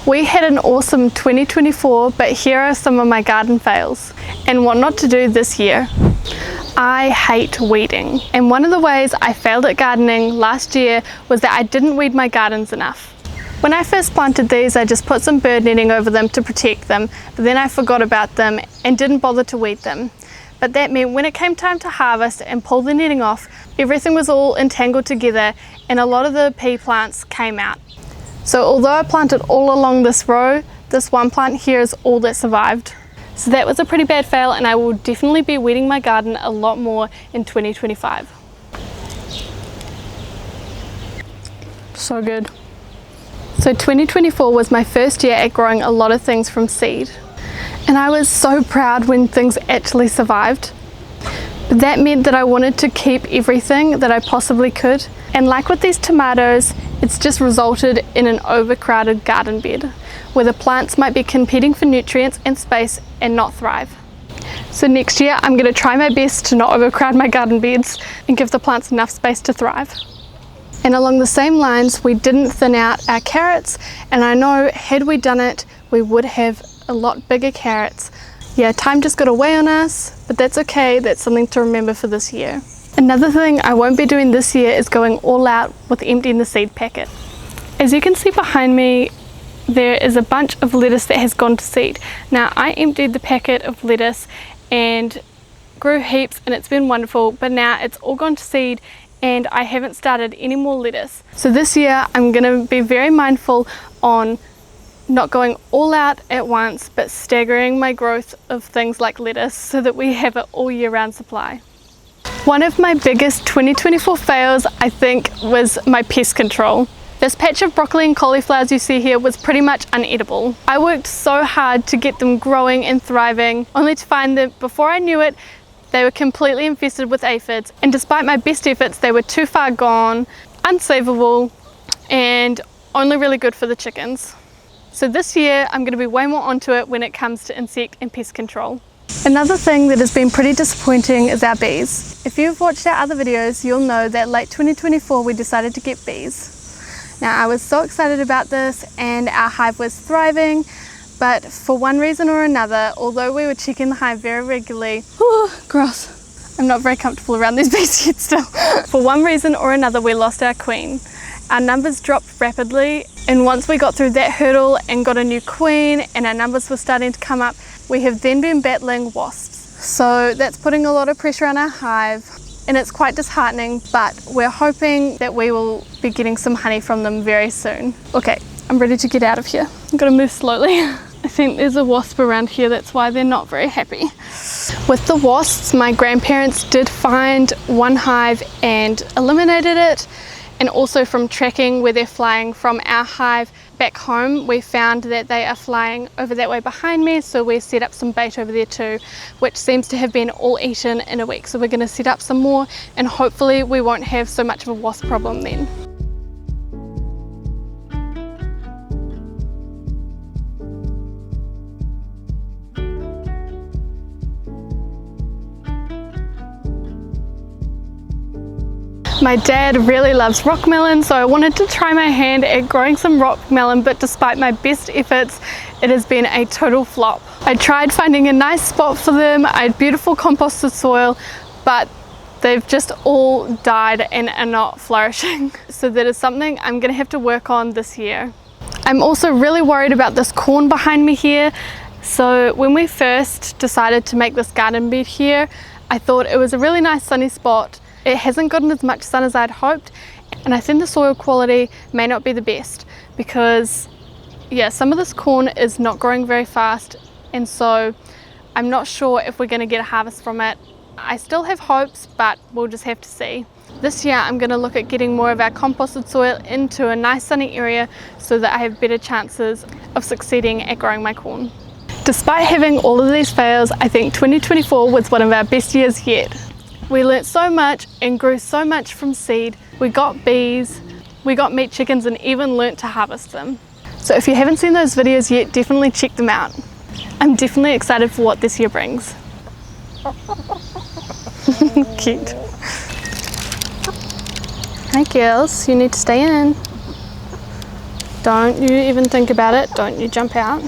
We had an awesome 2024, but here are some of my garden fails and what not to do this year. I hate weeding, and one of the ways I failed at gardening last year was that I didn't weed my gardens enough. When I first planted these, I just put some bird netting over them to protect them, but then I forgot about them and didn't bother to weed them. But that meant when it came time to harvest and pull the netting off, everything was all entangled together and a lot of the pea plants came out. So although I planted all along this row, this one plant here is all that survived. So that was a pretty bad fail, and I will definitely be weeding my garden a lot more in 2025. So good. So 2024 was my first year at growing a lot of things from seed. And I was so proud when things actually survived. But that meant that I wanted to keep everything that I possibly could. And like with these tomatoes, it's just resulted in an overcrowded garden bed, where the plants might be competing for nutrients and space and not thrive. So next year, I'm going to try my best to not overcrowd my garden beds and give the plants enough space to thrive. And along the same lines, we didn't thin out our carrots, and I know had we done it, we would have a lot bigger carrots. Yeah, time just got away on us, but that's okay. That's something to remember for this year. Another thing I won't be doing this year is going all out with emptying the seed packet. As you can see behind me, there is a bunch of lettuce that has gone to seed. Now, I emptied the packet of lettuce and grew heaps, and it's been wonderful, but now it's all gone to seed and I haven't started any more lettuce. So this year I'm going to be very mindful on not going all out at once, but staggering my growth of things like lettuce so that we have an all year round supply. One of my biggest 2024 fails, I think, was my pest control. This patch of broccoli and cauliflowers you see here was pretty much unedible. I worked so hard to get them growing and thriving, only to find that before I knew it, they were completely infested with aphids. And despite my best efforts, they were too far gone, unsavable, and only really good for the chickens. So this year, I'm going to be way more onto it when it comes to insect and pest control. Another thing that has been pretty disappointing is our bees. If you've watched our other videos, you'll know that late 2024 we decided to get bees. Now, I was so excited about this and our hive was thriving, but for one reason or another, although we were checking the hive very regularly, gross, I'm not very comfortable around these bees yet still. For one reason or another, we lost our queen. Our numbers dropped rapidly, and once we got through that hurdle and got a new queen and our numbers were starting to come up, we have then been battling wasps. So that's putting a lot of pressure on our hive, and it's quite disheartening, but we're hoping that we will be getting some honey from them very soon. Okay, I'm ready to get out of here. I'm gonna move slowly. I think there's a wasp around here, that's why they're not very happy. With the wasps, my grandparents did find one hive and eliminated it. And also from tracking where they're flying from our hive back home, we found that they are flying over that way behind me, so we set up some bait over there too, which seems to have been all eaten in a week. So we're going to set up some more, and hopefully we won't have so much of a wasp problem then. My dad really loves rockmelon, so I wanted to try my hand at growing some rockmelon, but despite my best efforts, it has been a total flop. I tried finding a nice spot for them, I had beautiful composted soil, but they've just all died and are not flourishing. So that is something I'm going to have to work on this year. I'm also really worried about this corn behind me here. So when we first decided to make this garden bed here, I thought it was a really nice sunny spot. It hasn't gotten as much sun as I'd hoped, and I think the soil quality may not be the best because, yeah, some of this corn is not growing very fast, and so I'm not sure if we're going to get a harvest from it. I still have hopes, but we'll just have to see. This year I'm going to look at getting more of our composted soil into a nice sunny area so that I have better chances of succeeding at growing my corn. Despite having all of these fails, I think 2024 was one of our best years yet. We learnt so much and grew so much from seed. We got bees, we got meat chickens, and even learnt to harvest them. So if you haven't seen those videos yet, definitely check them out. I'm definitely excited for what this year brings. Cute. Hi girls, you need to stay in. Don't you even think about it. Don't you jump out.